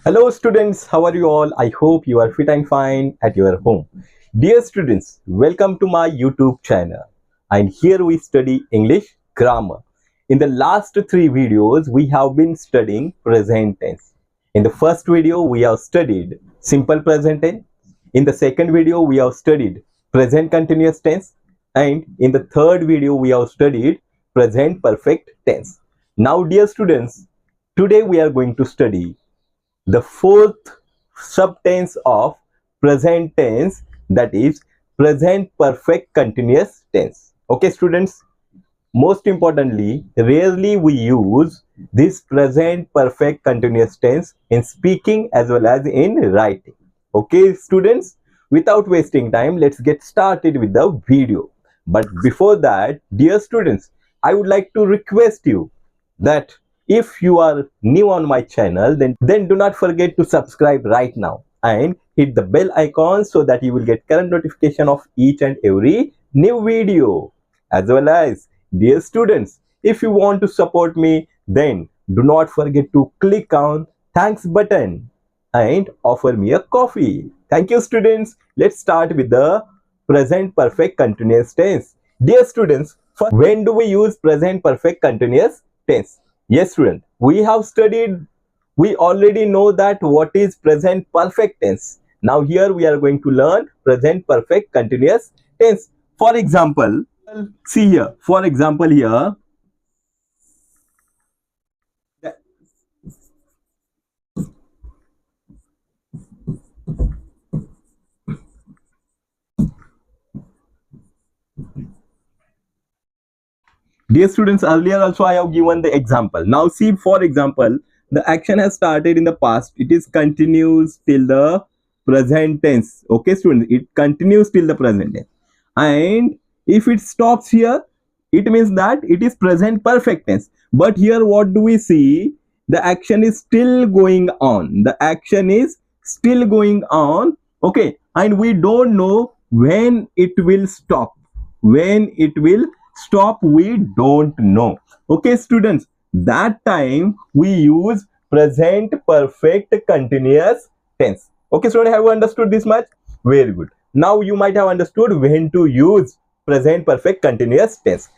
Hello students, how are you all? I hope you are fit and fine at your home. Dear students, welcome to my YouTube channel. And here we study English grammar. In the last three videos, we have been studying present tense. In the first video, we have studied simple present tense. In the second video, we have studied present continuous tense. And in the third video, we have studied present perfect tense. Now, dear students, today we are going to study the fourth subtense of present tense, that is present perfect continuous tense. Okay students, most importantly, rarely we use this present perfect continuous tense in speaking as well as in writing. Okay students, without wasting time, let's get started with the video. But before that, dear students, I would like to request you that if you are new on my channel, then do not forget to subscribe right now and hit the bell icon so that you will get current notification of each and every new video. As well as, dear students, if you want to support me, then do not forget to click on thanks button and offer me a coffee. Thank you students. Let's start with the present perfect continuous tense. Dear students, when do we use present perfect continuous tense? Yes student, we already know that what is present perfect tense. Now here we are going to learn present perfect continuous tense. For example, see here, for example here, dear students, earlier also I have given the example. Now see, for example, the action has started in the past. It is continues till the present tense. Okay students, it continues till the present tense. And if it stops here, it means that it is present perfect tense. But here what do we see? The action is still going on. The action is still going on. Okay. And we don't know when it will stop. When it will stop, we don't know. Okay students, that time we use present perfect continuous tense. Okay students, have you understood this much? Very good. Now you might have understood when to use present perfect continuous tense.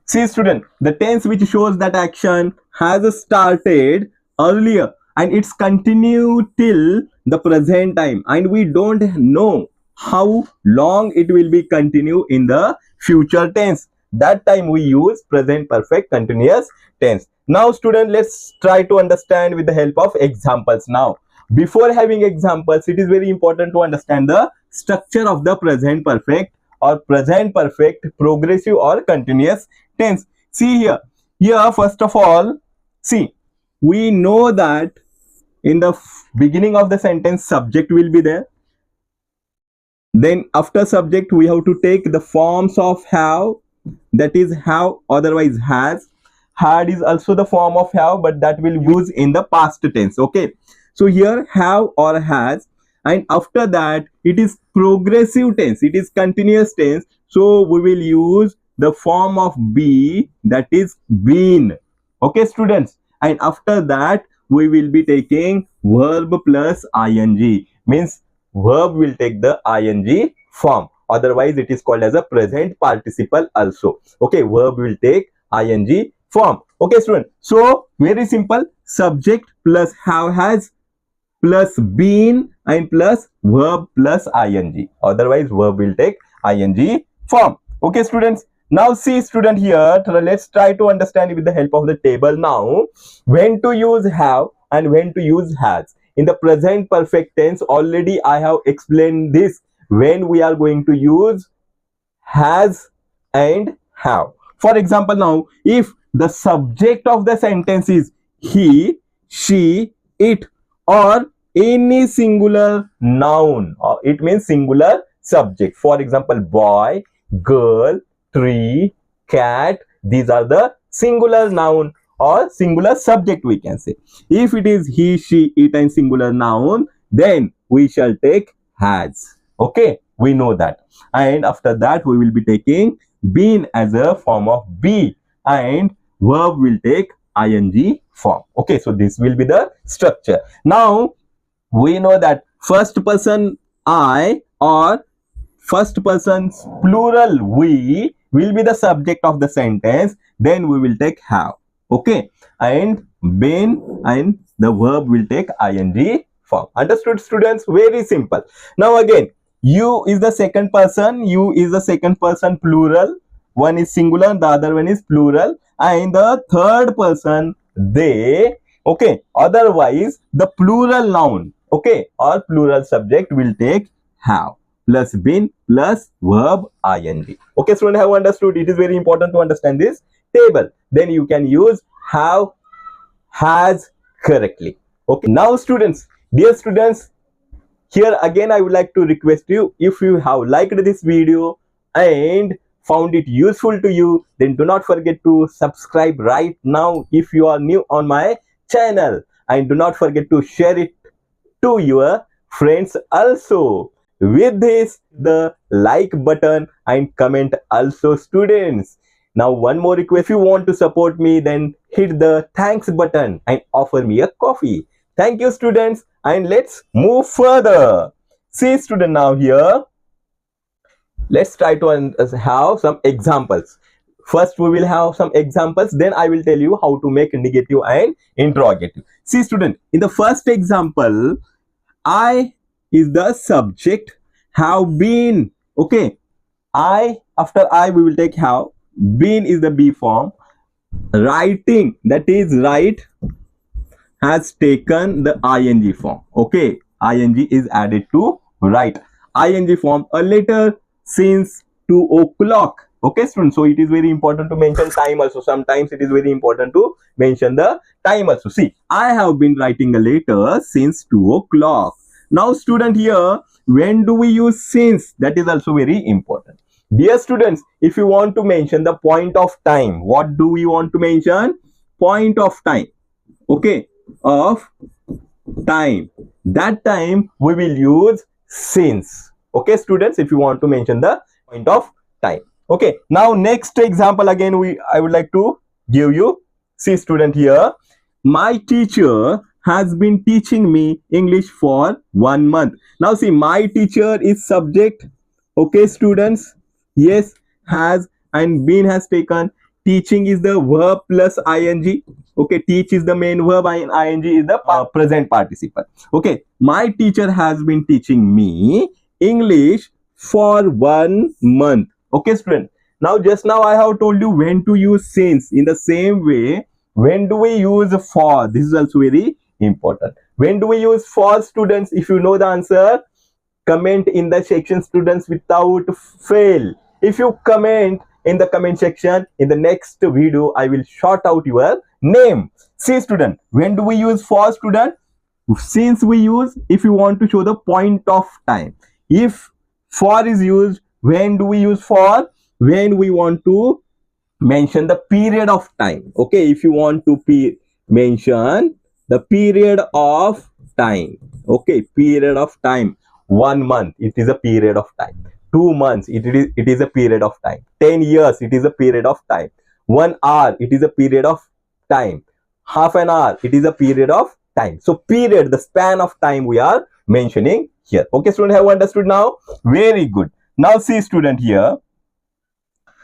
See student, the tense which shows that action has started earlier and it's continued till the present time, and we don't know how long it will be continue in the future tense. That time we use present perfect continuous tense. Now student, let's try to understand with the help of examples. Now before having examples, it is very important to understand the structure of the present perfect or present perfect progressive or continuous tense. See here first of all, see, we know that in the beginning of the sentence subject will be there. Then after subject we have to take the forms of have, that is have, otherwise has. Had is also the form of have, but that will use in the past tense. Okay, so here have or has, and after that it is progressive tense, it is continuous tense, so we will use the form of be, that is been. Okay students, and after that we will be taking verb plus ing, means verb will take the ing form, otherwise it is called as a present participle also. Okay, verb will take ing form. Okay student, so very simple, subject plus have has plus been and plus verb plus ing, otherwise verb will take ing form. Okay students, now see student, here let's try to understand with the help of the table now when to use have and when to use has. In the present perfect tense, already I have explained this, when we are going to use has and have. For example, now if the subject of the sentence is he, she, it, or any singular noun, or it means singular subject. For example, boy, girl, tree, cat, these are the singular noun or singular subject, we can say. If it is he, she, it and singular noun, then we shall take has. Okay, we know that. And after that we will be taking been as a form of be, and verb will take ing form. Okay, so this will be the structure. Now we know that first person I or first person's plural we will be the subject of the sentence. Then we will take have. Okay, and been and the verb will take ing form. Understood, students? Very simple. Now again, you is the second person, you is the second person plural, one is singular, the other one is plural, and the third person they. Okay, otherwise the plural noun, okay, or plural subject will take have plus been plus verb ing. Okay, students, have understood? It is very important to understand this table. Then you can use have, has correctly. Okay, now students, dear students, here again I would like to request you, if you have liked this video and found it useful to you, then do not forget to subscribe right now if you are new on my channel, and do not forget to share it to your friends also. With this, the like button and comment also, students. Now one more request, if you want to support me, then hit the thanks button and offer me a coffee. Thank you, students, and let's move further. See, student, now here let's try to have some examples. First we will have some examples, then I will tell you how to make negative and interrogative. See, student, in the first example, I is the subject, have been. Okay, I, after I we will take have, been is the be form, writing, that is write, has taken the ing form. Okay, ing is added to write, ing form, a letter since 2 o'clock. Okay, students, so it is very important to mention time also. Sometimes it is very important to mention the time also. See, I have been writing a letter since 2 o'clock. Now student, here when do we use since? That is also very important. Dear students, if you want to mention the point of time, what do we want to mention? Point of time. Okay, of time. That time we will use since. Okay, students, if you want to mention the point of time. Okay, now next example again I would like to give you. See, student, here my teacher has been teaching me English for 1 month. Now see, my teacher is subject. Okay, students, yes, has and been has taken. Teaching is the verb plus ing. Okay, teach is the main verb and ing is the present participle. Okay, my teacher has been teaching me English for 1 month. Okay, student, now just now I have told you when to use since. In the same way, when do we use for? This is also very important. When do we use for, students? If you know the answer, comment in the section, students, without fail. If you comment in the comment section, in the next video I will shout out your name. See, student, when do we use for, student? Since we use if you want to show the point of time. If for is used, when do we use for? When we want to mention the period of time. Okay, if you want to mention the period of time. Okay, period of time. 1 month, it is a period of time. 2 months, it is a period of time. 10 years, it is a period of time. 1 hour, it is a period of time. Half an hour, it is a period of time. So period, the span of time we are mentioning here. Okay, student, have understood now? Very good. Now see, student, here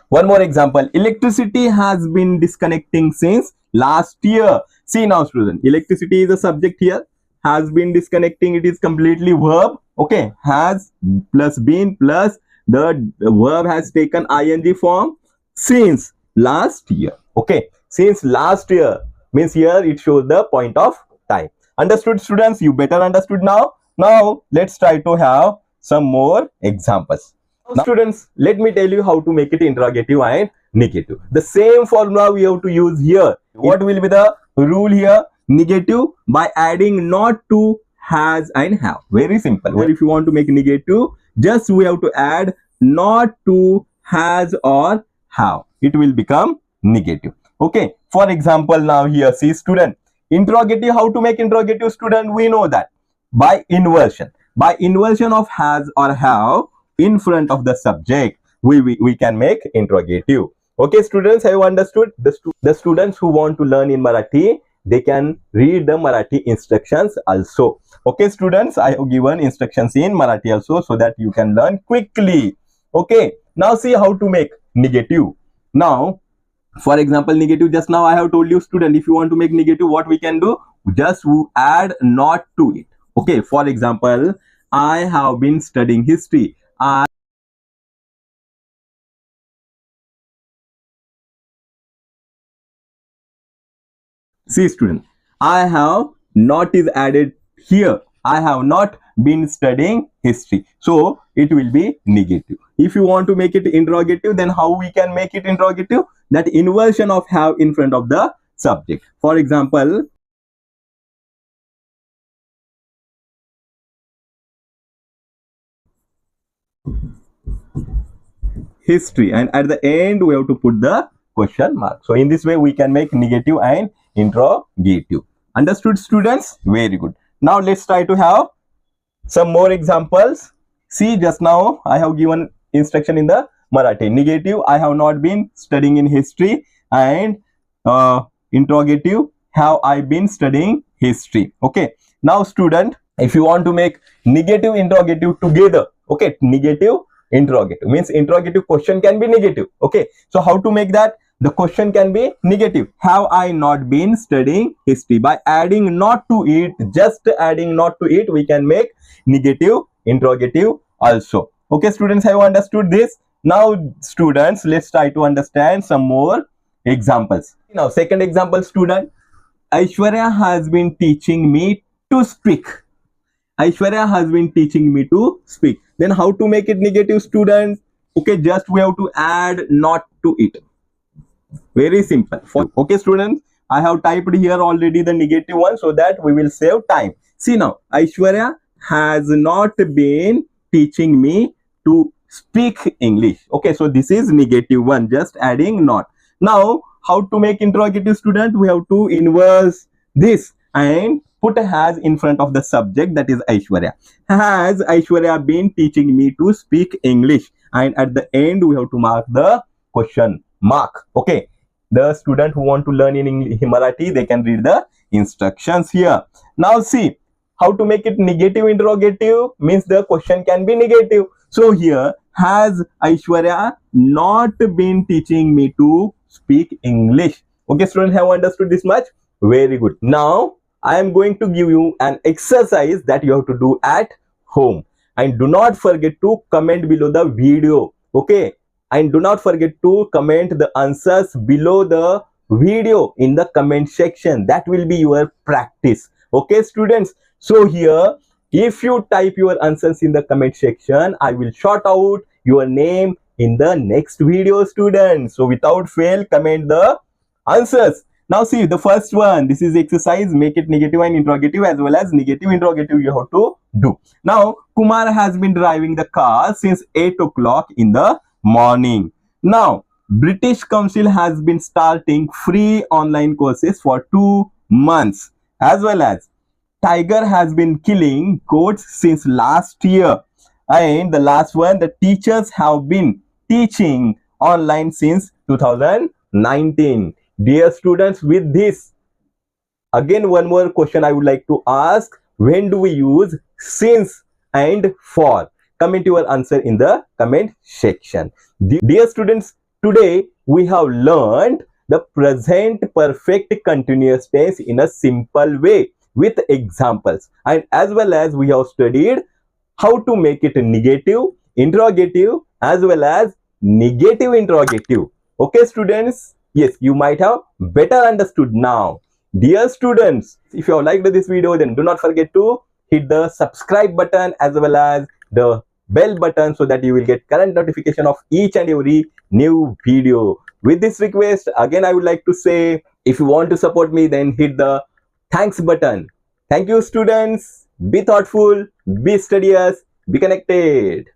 one more example. Electricity has been disconnecting since last year. See now, student, electricity is a subject here, has been disconnecting, it is completely verb. Okay, has plus been plus the verb has taken ing form since last year. Okay, since last year means here it shows the point of time. Understood, students? You better understood now. Now let's try to have some more examples. Now, students, let me tell you how to make it interrogative and negative. The same formula we have to use here. What will be the rule here? Negative by adding not to, has and have. Very simple. Or if you want to make negative, just we have to add not to, has or have. It will become negative. Okay. For example, now here see, student, interrogative, how to make interrogative, student? We know that by inversion. By inversion of has or have in front of the subject, we can make interrogative. Okay, students, have you understood? The students who want to learn in Marathi, they can read the Marathi instructions also. Okay students, I have given instructions in Marathi also so that you can learn quickly. Okay, now see how to make negative. Now for example, negative, just now I have told you student, if you want to make negative, what we can do, just add not to it. Okay, for example, I have been studying history. See student, I have not is added here. I have not been studying history. So it will be negative. If you want to make it interrogative, then how we can make it interrogative? That inversion of have in front of the subject. For example, history, and at the end we have to put the question mark. So in this way we can make negative and interrogative. Understood students? Very good. Now let's try to have some more examples. See, just now I have given instruction in the Marathi. Negative, I have not been studying in history, and interrogative, have I been studying history. Okay, now student, if you want to make negative interrogative together, okay, negative interrogative means interrogative question can be negative. Okay, so how to make that? The question can be negative. Have I not been studying history? By adding not to it, just adding not to it, we can make negative interrogative also. Okay students, have you understood this? Now students, let's try to understand some more examples. Now second example student, Aishwarya has been teaching me to speak. Aishwarya has been teaching me to speak. Then how to make it negative students? Okay, just we have to add not to it. Very simple. Okay students, I have typed here already the negative one so that we will save time. See now, Aishwarya has not been teaching me to speak English. Okay, so this is negative one, just adding not. Now how to make interrogative student? We have to inverse this and put has in front of the subject, that is Aishwarya. Has Aishwarya been teaching me to speak English? And at the end we have to mark the question mark. Okay, the student who want to learn in English, Marathi, they can read the instructions here. Now see how to make it negative interrogative, means the question can be negative. So here, has Aishwarya not been teaching me to speak English? Okay students, have understood this much? Very good. Now I am going to give you an exercise that you have to do at home, and do not forget to comment below the video. Okay, and do not forget to comment the answers below the video in the comment section. That will be your practice. Okay students, so here if you type your answers in the comment section, I will shout out your name in the next video students. So without fail, comment the answers. Now see the first one, this is exercise, make it negative and interrogative as well as negative interrogative you have to do. Now Kumar has been driving the car since 8 o'clock in the morning. Now British Council has been starting free online courses for 2 months, as well as Tiger has been killing goats since last year. And the last one, the teachers have been teaching online since 2019. Dear students, with this, again one more question I would like to ask. When do we use since and for? Comment your answer in the comment section. Dear students, today we have learned the present perfect continuous tense in a simple way with examples, and as well as we have studied how to make it negative interrogative as well as negative interrogative. Okay students, yes, you might have better understood now. Dear students, if you have liked this video, then do not forget to hit the subscribe button as well as the bell button so that you will get current notification of each and every new video. With this request, again I would like to say, if you want to support me, then hit the thanks button. Thank you students. Be thoughtful, be studious, be connected.